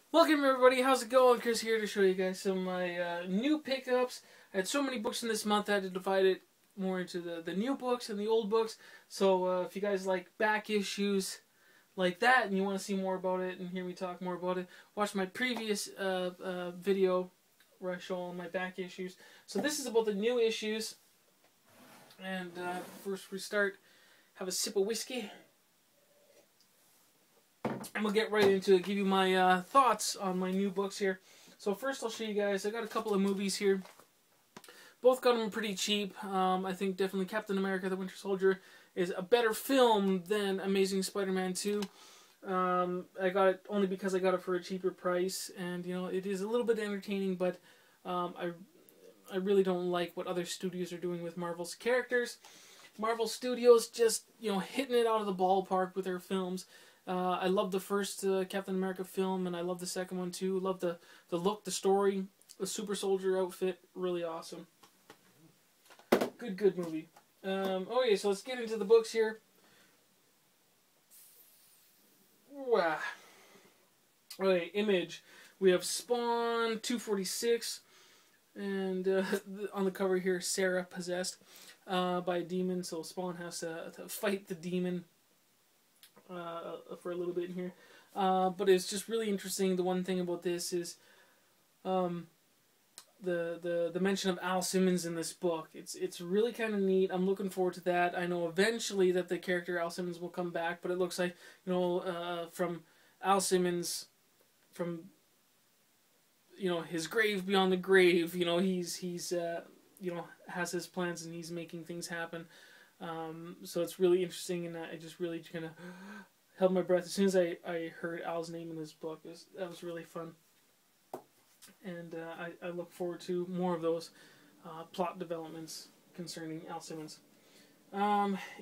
Welcome everybody, how's it going? Chris here to show you guys some of my new pickups. I had so many books in this month I had to divide it more into the new books and the old books. So if you guys like back issues like that and you want to see more about it and hear me talk more about it, watch my previous video where I show all my back issues. So this is about the new issues. And first we start, have a sip of whiskey. And we'll get right into it, give you my thoughts on my new books here. So first I'll show you guys, I got a couple of movies here. Both got them pretty cheap. I think definitely Captain America the Winter Soldier is a better film than Amazing Spider-Man 2. I got it only because I got it for a cheaper price. And, you know, it is a little bit entertaining, but I really don't like what other studios are doing with Marvel's characters. Marvel Studios just, you know, hitting it out of the ballpark with their films. I love the first Captain America film, and I love the second one too. Love the look, the story, the super soldier outfit. Really awesome. Good movie. Okay, so let's get into the books here. Wow. Okay, Image. We have Spawn 246, and on the cover here, Sarah possessed by a demon. So Spawn has to fight the demon for a little bit in here, but it's just really interesting. The one thing about this is the mention of Al Simmons in this book. It's really kind of neat. I'm looking forward to that. I know eventually that the character Al Simmons will come back, but it looks like, you know, from Al Simmons, from, you know, his grave beyond the grave, you know, he's you know, has his plans and he's making things happen. So it's really interesting, and I just really kind of held my breath as soon as I heard Al's name in this book. That was really fun, and I look forward to more of those plot developments concerning Al Simmons.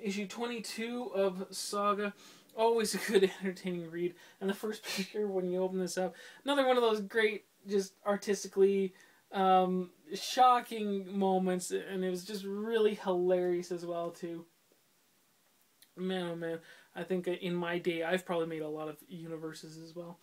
Issue 22 of Saga, always a good entertaining read, and the first picture when you open this up, another one of those great, just artistically shocking moments, and it was just really hilarious as well too. Man, oh man, I think in my day I've probably made a lot of universes as well.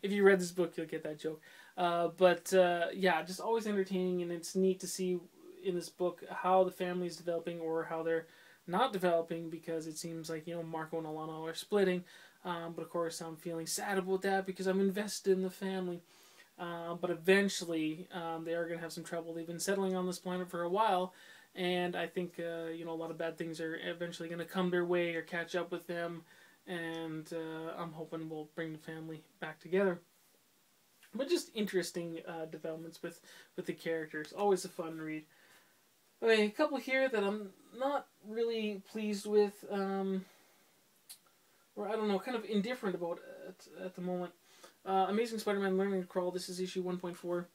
If you read this book, you'll get that joke. But yeah, just always entertaining, and it's neat to see in this book how the family is developing or how they're not developing, because it seems like, you know, Marco and Alana are splitting. But of course I'm feeling sad about that because I'm invested in the family. But eventually, they are going to have some trouble. They've been settling on this planet for a while, and I think, you know, a lot of bad things are eventually going to come their way or catch up with them, and I'm hoping we'll bring the family back together. But just interesting developments with the characters. Always a fun read. Okay, a couple here that I'm not really pleased with, or I don't know, kind of indifferent about at the moment. Amazing Spider-Man Learning to Crawl, this is issue 1.4.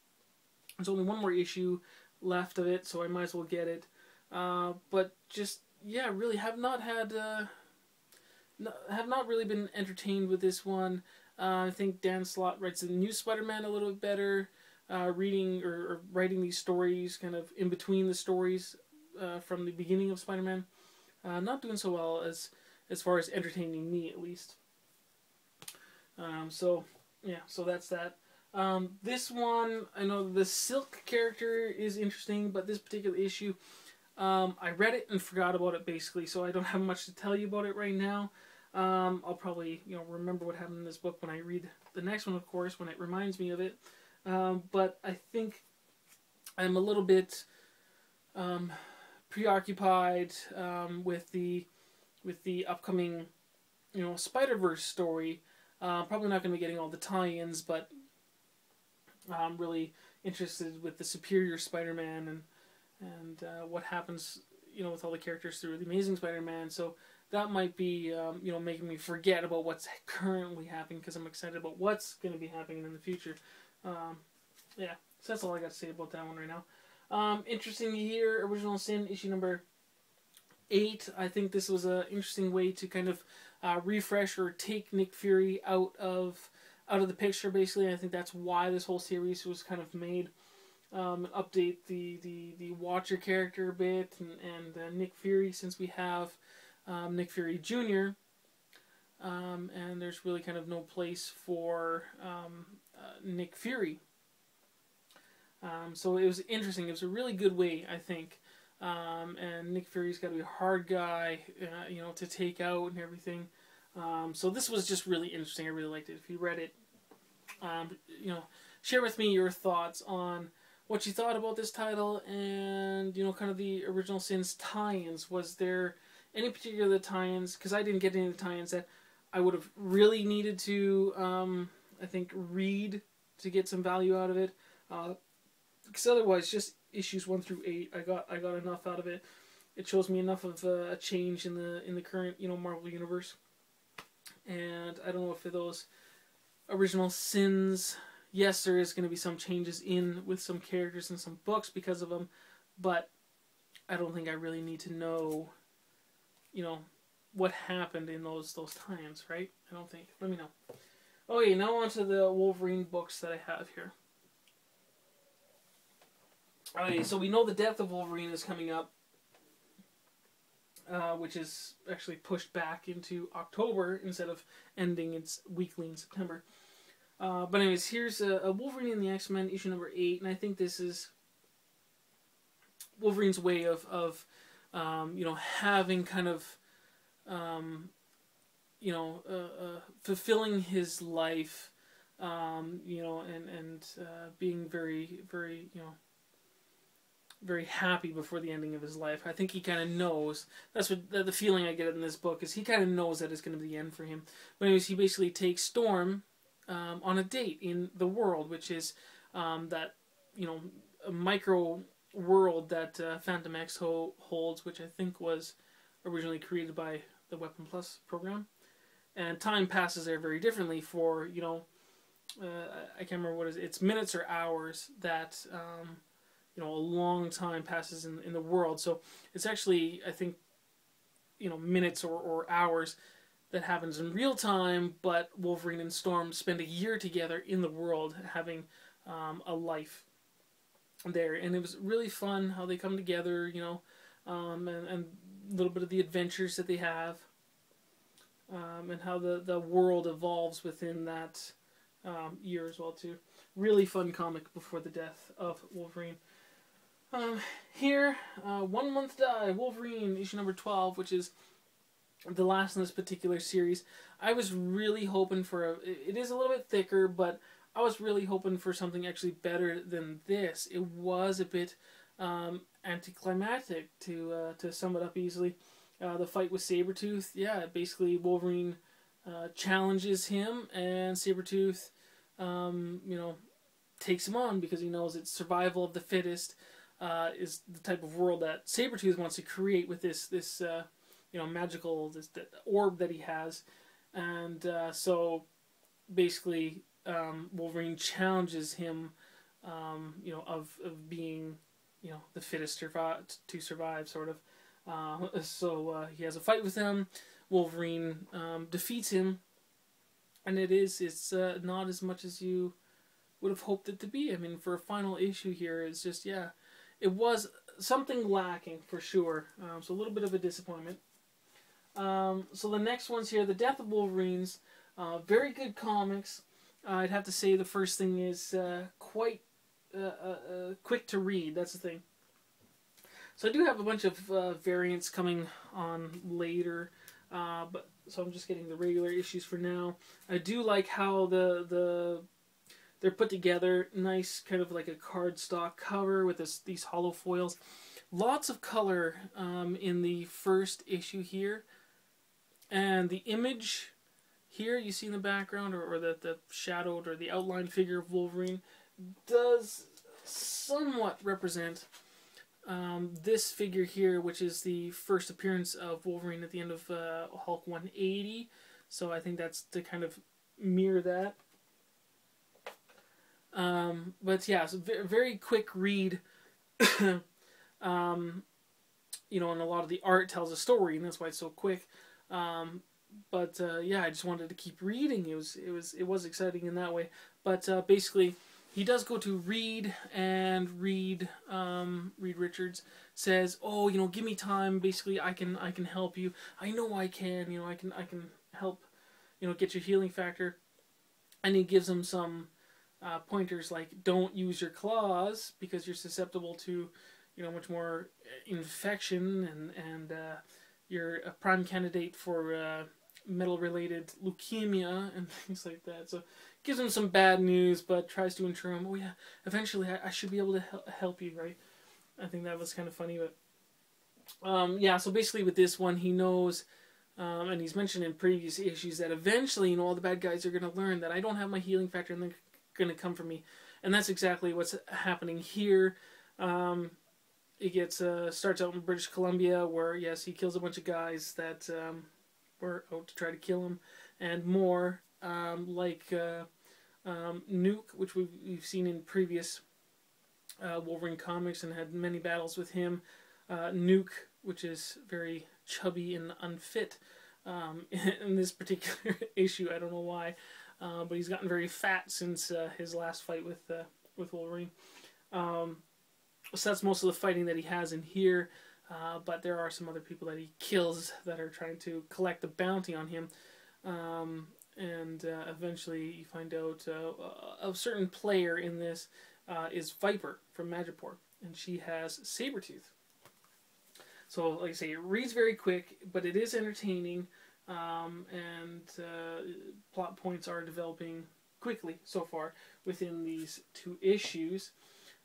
There's only one more issue left of it, so I might as well get it. But just, yeah, really have not really been entertained with this one. I think Dan Slott writes the new Spider-Man a little bit better. Reading or writing these stories kind of in between the stories from the beginning of Spider-Man. Not doing so well as far as entertaining me, at least. So yeah, so that's that. This one, I know the Silk character is interesting, but this particular issue, I read it and forgot about it basically, so I don't have much to tell you about it right now. I'll probably, you know, remember what happened in this book when I read the next one, of course, when it reminds me of it. But I think I'm a little bit preoccupied with the upcoming, you know, SpiderVerse story. Probably not going to be getting all the tie-ins, but I'm really interested with the Superior Spider-Man and what happens, you know, with all the characters through the Amazing Spider-Man. So that might be, you know, making me forget about what's currently happening, because I'm excited about what's going to be happening in the future. Yeah, so that's all I got to say about that one right now. Interesting to hear Original Sin issue number 8. I think this was an interesting way to kind of refresh or take Nick Fury out of the picture. Basically, I think that's why this whole series was kind of made. Update the Watcher character a bit, and Nick Fury, since we have Nick Fury Jr. and there's really kind of no place for Nick Fury. So it was interesting. It was a really good way, I think. And Nick Fury's got to be a hard guy, to take out and everything. So this was just really interesting. I really liked it. If you read it, share with me your thoughts on what you thought about this title and, kind of the Original Sins tie-ins. Was there any particular tie-ins? Because I didn't get any of the tie-ins that I would have really needed to, I think, read to get some value out of it. Because otherwise, just issues 1 through 8, I got enough out of it. It shows me enough of a change in the current Marvel universe. And I don't know if for those Original Sins, yes, there is going to be some changes with some characters and some books because of them, but I don't think I really need to know, what happened in those times, right? I don't think. Let me know. Okay, now on to the Wolverine books that I have here. Okay, so we know the death of Wolverine is coming up, which is actually pushed back into October instead of ending its weekly in September. But anyways, here's a Wolverine and the X-Men, issue number 8, and I think this is Wolverine's way of having kind of, fulfilling his life, and being very, very, very happy before the ending of his life. I think he kind of knows. That's what the feeling I get in this book is. He kind of knows that it's going to be the end for him. But anyways, he basically takes Storm on a date in the world, which is that a micro world that Phantom X holds, which I think was originally created by the Weapon Plus program. And time passes there very differently for I can't remember what it is. It's minutes or hours that. A long time passes in the world. So it's actually, I think, minutes or hours that happens in real time, but Wolverine and Storm spend a year together in the world having a life there. And it was really fun how they come together, and a little bit of the adventures that they have, and how the world evolves within that year as well, too. Really fun comic before the death of Wolverine. Here, 1 Month Die, Wolverine, issue number 12, which is the last in this particular series. I was really hoping for it is a little bit thicker, but I was really hoping for something actually better than this. It was a bit anticlimactic, to sum it up easily. The fight with Sabretooth, basically Wolverine challenges him, and Sabretooth, takes him on because he knows it's survival of the fittest. Is the type of world that Sabretooth wants to create with this magical orb that he has. And so basically Wolverine challenges him of being the fittest to survive, sort of. So he has a fight with him. Wolverine defeats him, and it's not as much as you would have hoped it to be. I mean, for a final issue here, it's just it was something lacking for sure. So a little bit of a disappointment. So the next one's here, The Death of Wolverines. Very good comics. I'd have to say the first thing is quite quick to read. That's the thing. So I do have a bunch of variants coming on later, so I'm just getting the regular issues for now. I do like how they're put together, nice, kind of like a cardstock cover with these hollow foils. Lots of color in the first issue here. And the image here you see in the background, or the shadowed or the outlined figure of Wolverine, does somewhat represent this figure here, which is the first appearance of Wolverine at the end of Hulk 180. So I think that's to kind of mirror that. But yeah, so very quick read. And a lot of the art tells a story, and that's why it's so quick. But I just wanted to keep reading. It was exciting in that way. But basically, he does go to Reed, and Reed Richards says, "Oh, give me time. Basically, I can help you. I know I can. I can help get your healing factor. And he gives him some pointers like don't use your claws because you're susceptible to, much more infection, and you're a prime candidate for metal-related leukemia and things like that. So gives him some bad news, but tries to ensure him, oh yeah, eventually I should be able to help you, right? I think that was kind of funny, but yeah. So basically, with this one, he knows. And he's mentioned in previous issues that eventually, all the bad guys are going to learn that I don't have my healing factor and they're going to come for me. And that's exactly what's happening here. It starts out in British Columbia where, yes, he kills a bunch of guys that were out to try to kill him. And more, like Nuke, which we've seen in previous Wolverine comics and had many battles with him. Nuke, which is very chubby and unfit in this particular issue. I don't know why, but he's gotten very fat since his last fight with Wolverine. So that's most of the fighting that he has in here, but there are some other people that he kills that are trying to collect the bounty on him. And eventually you find out a certain player in this is Viper from Madripoor, and she has Sabretooth. So, like I say, it reads very quick, but it is entertaining, and plot points are developing quickly so far within these 2 issues.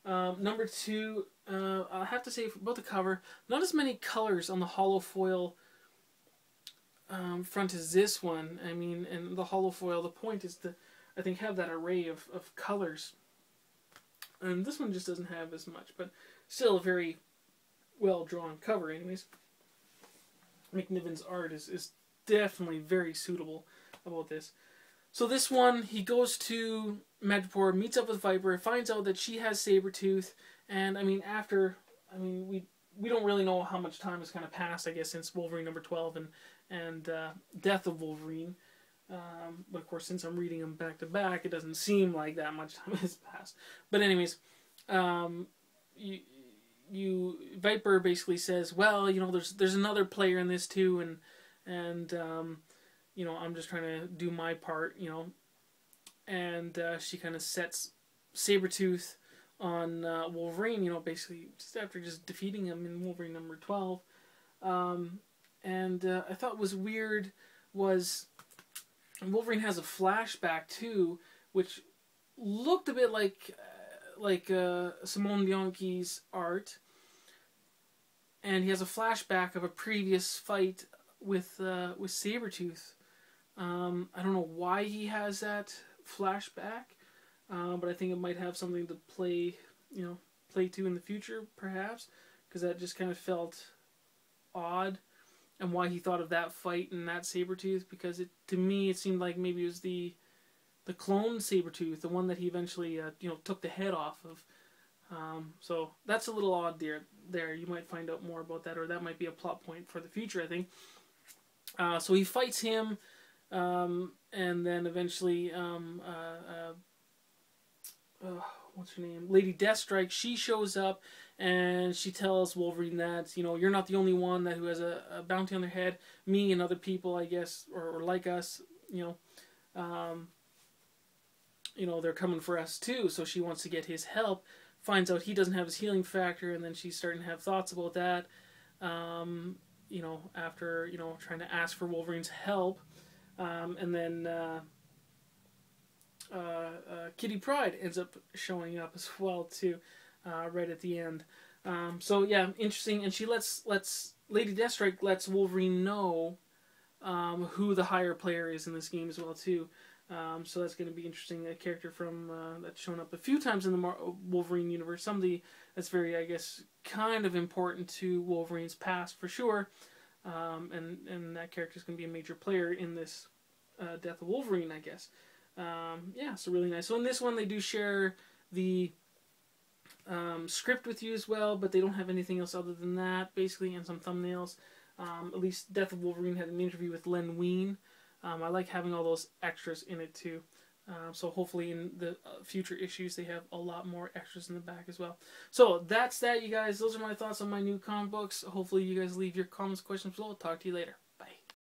Number 2, I have to say about the cover, not as many colors on the hollow foil front as this one. I mean, and the hollow foil, the point is to, I think, have that array of colors. And this one just doesn't have as much, but still a very well-drawn cover anyways. McNiven's art is definitely very suitable about this. So this one, he goes to Madripoor, meets up with Viper, finds out that she has Sabretooth, and I mean, we don't really know how much time has kind of passed, I guess, since Wolverine number 12 and Death of Wolverine. But of course, since I'm reading them back to back, it doesn't seem like that much time has passed. But anyways, Viper basically says, well, there's another player in this too, and I'm just trying to do my part, and she kind of sets Sabretooth on Wolverine, basically just after just defeating him in Wolverine number 12. And I thought was weird was Wolverine has a flashback too, which looked a bit like Simone Bianchi's art, and he has a flashback of a previous fight with Sabretooth. I don't know why he has that flashback, but I think it might have something to play to in the future, perhaps, because that just kind of felt odd, and why he thought of that fight and that Sabretooth, because to me it seemed like maybe it was the clone Sabretooth, the one that he eventually took the head off of. So that's a little odd there. You might find out more about that, or that might be a plot point for the future, I think. So he fights him, and then eventually, what's her name? Lady Deathstrike, she shows up, and she tells Wolverine that, you're not the only one who has a bounty on their head. Me and other people, I guess, or like us, they're coming for us too. So she wants to get his help. Finds out he doesn't have his healing factor, and then she's starting to have thoughts about that. After trying to ask for Wolverine's help, and then Kitty Pryde ends up showing up as well too, right at the end. So yeah, interesting. And she lets Lady Deathstrike lets Wolverine know who the higher player is in this game as well too. So that's going to be interesting. A character from that's shown up a few times in the Wolverine universe. Somebody that's very, I guess, kind of important to Wolverine's past for sure. And that character is going to be a major player in this Death of Wolverine, I guess. Yeah, so really nice. So in this one, they do share the script with you as well, but they don't have anything else other than that, basically, and some thumbnails. At least Death of Wolverine had an interview with Len Wein. I like having all those extras in it too. So hopefully in the future issues they have a lot more extras in the back as well. So that's that, you guys. Those are my thoughts on my new comic books. Hopefully you guys leave your comments, questions below. I'll talk to you later.